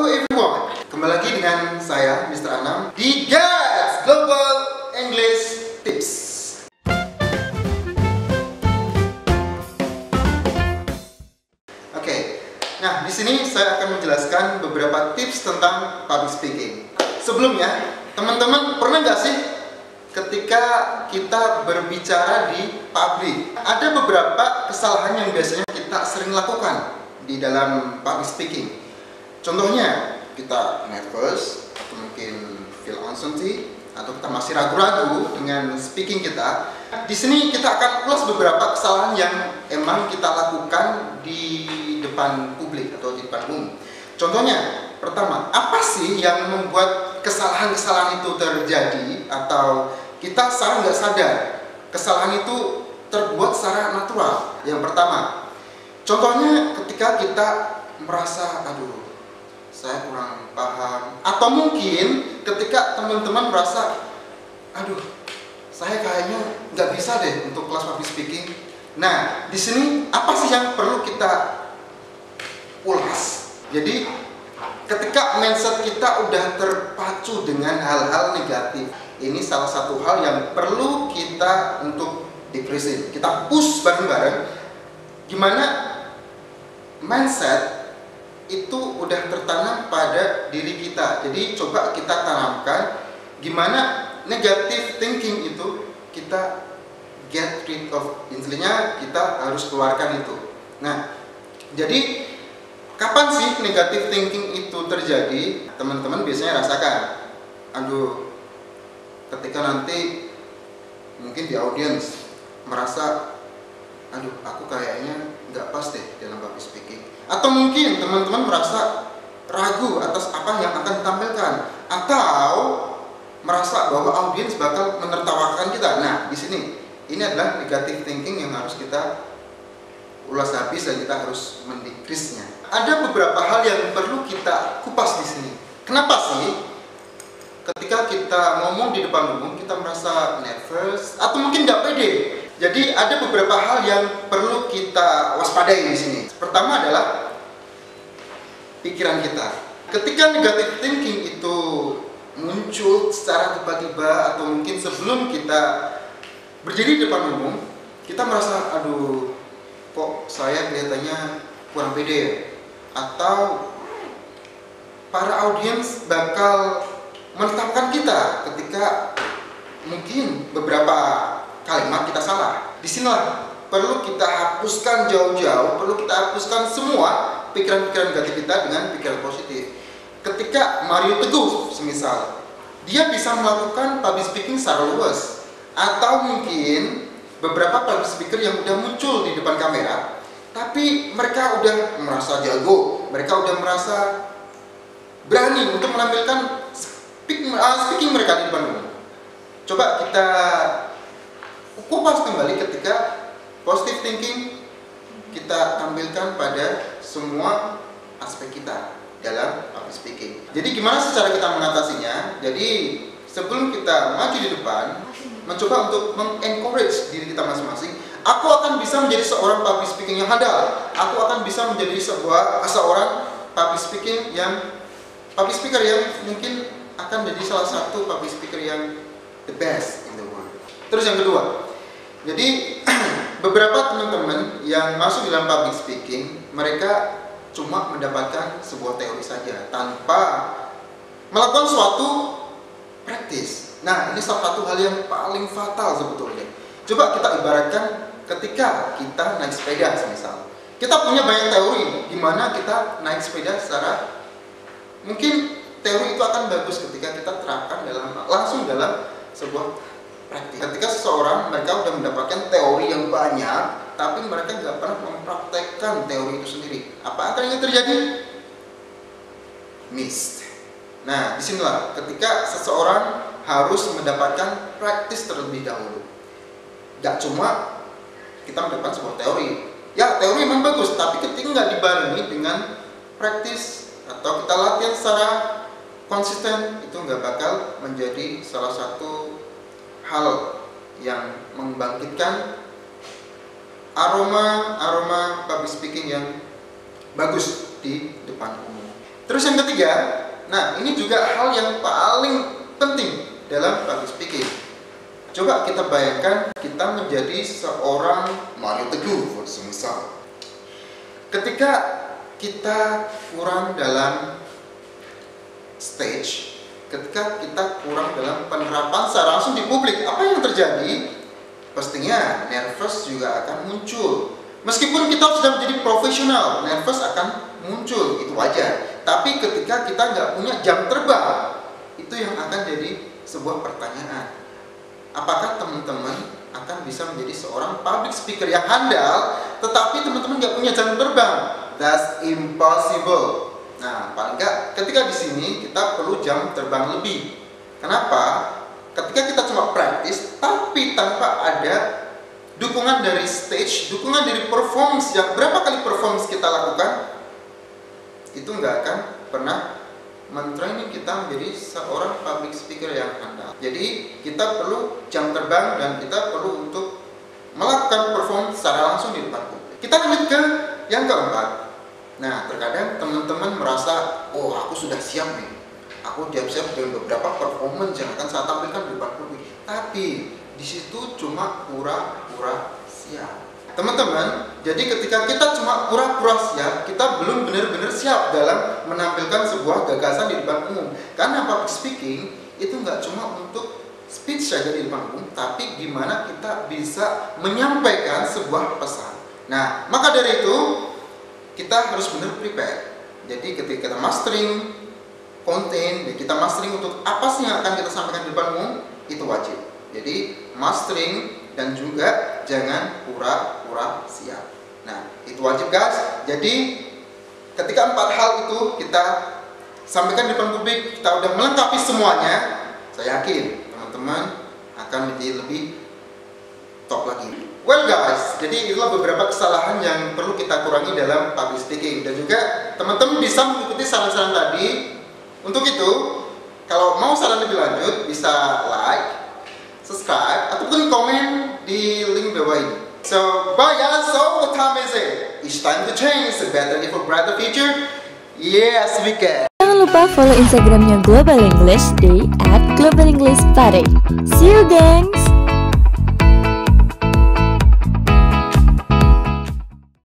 Halo everyone, kembali lagi dengan saya Mr. Anam di GATS Global English Tips. Oke, nah di sini saya akan menjelaskan beberapa tips tentang public speaking. Sebelumnya, teman-teman pernah nggak sih ketika kita berbicara di publik, ada beberapa kesalahan yang biasanya kita sering lakukan di dalam public speaking. Contohnya, kita nervous atau mungkin feel uncertainty atau kita masih ragu-ragu dengan speaking kita. Di sini kita akan ulas beberapa kesalahan yang emang kita lakukan di depan publik atau di depan umum. Contohnya, pertama, apa sih yang membuat kesalahan-kesalahan itu terjadi atau kita sadar nggak sadar kesalahan itu terbuat secara natural? Yang pertama, contohnya ketika kita merasa, aduh, saya kurang paham, atau mungkin ketika teman-teman merasa, aduh, saya kayaknya nggak bisa deh untuk kelas public speaking. Nah, di sini apa sih yang perlu kita ulas? Jadi, ketika mindset kita udah terpacu dengan hal-hal negatif, ini salah satu hal yang perlu kita untuk decrease. Kita push bareng-bareng, gimana mindset itu udah tertanam pada diri kita. Jadi coba kita tanamkan gimana negative thinking itu kita get rid of. Intinya kita harus keluarkan itu. Nah, jadi kapan sih negative thinking itu terjadi? Teman-teman biasanya rasakan, aduh, ketika nanti mungkin di audience merasa, aduh, aku kayaknya nggak pas deh dalam public speaking. Atau mungkin teman-teman merasa ragu atas apa yang akan ditampilkan, atau merasa bahwa audiens bakal menertawakan kita. Nah, di sini ini adalah negative thinking yang harus kita ulas habis dan kita harus mendekrisnya. Ada beberapa hal yang perlu kita kupas di sini. Kenapa sih ketika kita ngomong di depan umum kita merasa nervous atau mungkin nggak pede? Jadi ada beberapa hal yang perlu kita waspadai di sini. Pertama adalah pikiran kita. Ketika negative thinking itu muncul secara tiba-tiba atau mungkin sebelum kita berdiri di depan umum, kita merasa, aduh, kok saya kelihatannya kurang pede ya? Atau para audiens bakal menetapkan kita ketika mungkin beberapa kalimat kita salah. Disinilah perlu kita hapuskan jauh-jauh, perlu kita hapuskan semua pikiran-pikiran negatif kita dengan pikiran positif. Ketika Mario Teguh semisal, dia bisa melakukan public speaking secara luas, atau mungkin beberapa public speaker yang udah muncul di depan kamera, tapi mereka udah merasa jago, mereka udah merasa berani untuk menampilkan speaking mereka di depan umum. Coba kita kupas kembali ketika positive thinking kita tampilkan pada semua aspek kita dalam public speaking. Jadi gimana sih cara kita mengatasinya? Jadi sebelum kita maju di depan, mencoba untuk meng-encourage diri kita masing-masing. Aku akan bisa menjadi seorang public speaking yang handal. Aku akan bisa menjadi seorang public speaker yang mungkin akan menjadi salah satu public speaker yang the best in the world. Terus yang kedua, jadi beberapa teman-teman yang masuk dalam public speaking, mereka cuma mendapatkan sebuah teori saja tanpa melakukan suatu praktis. Nah, ini salah satu hal yang paling fatal sebetulnya. Coba kita ibaratkan ketika kita naik sepeda semisal. Kita punya banyak teori di mana kita naik sepeda secara mungkin teori itu akan bagus ketika kita terapkan langsung dalam sebuah praktik. Ketika seseorang mereka sudah mendapatkan teori yang banyak, tapi mereka nggak pernah mempraktekkan teori itu sendiri. Apa akan yang terjadi? Missed. Nah, disinilah ketika seseorang harus mendapatkan praktis terlebih dahulu. Gak cuma kita mendapatkan sebuah teori. Ya, teori memang bagus, tapi ketika nggak dibarengi dengan praktis atau kita latihan secara konsisten, itu nggak bakal menjadi salah satu hal yang membangkitkan aroma public speaking yang bagus di depan umum. Terus yang ketiga, nah ini juga hal yang paling penting dalam public speaking. Coba kita bayangkan kita menjadi seorang Mario Teguh, semisal. Ketika kita kurang dalam stage, ketika kita kurang dalam penerapan secara langsung di publik, apa yang terjadi? Pastinya nervous juga akan muncul. Meskipun kita sudah menjadi profesional, nervous akan muncul, itu wajar. Tapi ketika kita nggak punya jam terbang, itu yang akan jadi sebuah pertanyaan. Apakah teman-teman akan bisa menjadi seorang public speaker yang handal, tetapi teman-teman nggak punya jam terbang? That's impossible. Nah, paling nggak ketika di sini kita perlu jam terbang lebih. Kenapa? Ketika kita cuma praktis, tapi tanpa ada dukungan dari stage, dukungan dari performance yang berapa kali performance kita lakukan, itu nggak akan pernah mentraining kita menjadi seorang public speaker yang handal. Jadi kita perlu jam terbang dan kita perlu untuk melakukan perform secara langsung di depan publik. Kita lanjut ke yang keempat. Nah, terkadang teman-teman merasa, oh aku sudah siap nih, aku siap dengan beberapa performance yang akan saya tampilkan di depan publik. Tapi di situ cuma pura-pura siap. Teman-teman, jadi ketika kita cuma pura-pura siap, kita belum benar-benar siap dalam menampilkan sebuah gagasan di depan umum. Karena public speaking itu nggak cuma untuk speech saja di depan umum, tapi gimana kita bisa menyampaikan sebuah pesan. Nah, maka dari itu kita harus benar prepare. Jadi ketika kita mastering konten, kita mastering untuk apa sih yang akan kita sampaikan di depan umum, itu wajib. Jadi mastering dan juga jangan pura-pura siap. Nah, itu wajib guys. Jadi ketika 4 hal itu kita sampaikan di depan publik, kita udah melengkapi semuanya, saya yakin teman-teman akan menjadi lebih top lagi. Well guys, jadi itulah beberapa kesalahan yang perlu kita kurangi dalam public speaking. Dan juga teman-teman bisa mengikuti saran-saran tadi. Untuk itu, kalau mau saran lebih lanjut, bisa like, subscribe, ataupun komen di link bawah ini. So, bye guys. So, what time is it? It's time to change, a better for brighter future. Yes, we can. Jangan lupa follow Instagramnya Global English di @globalenglishpare. See you, gengs!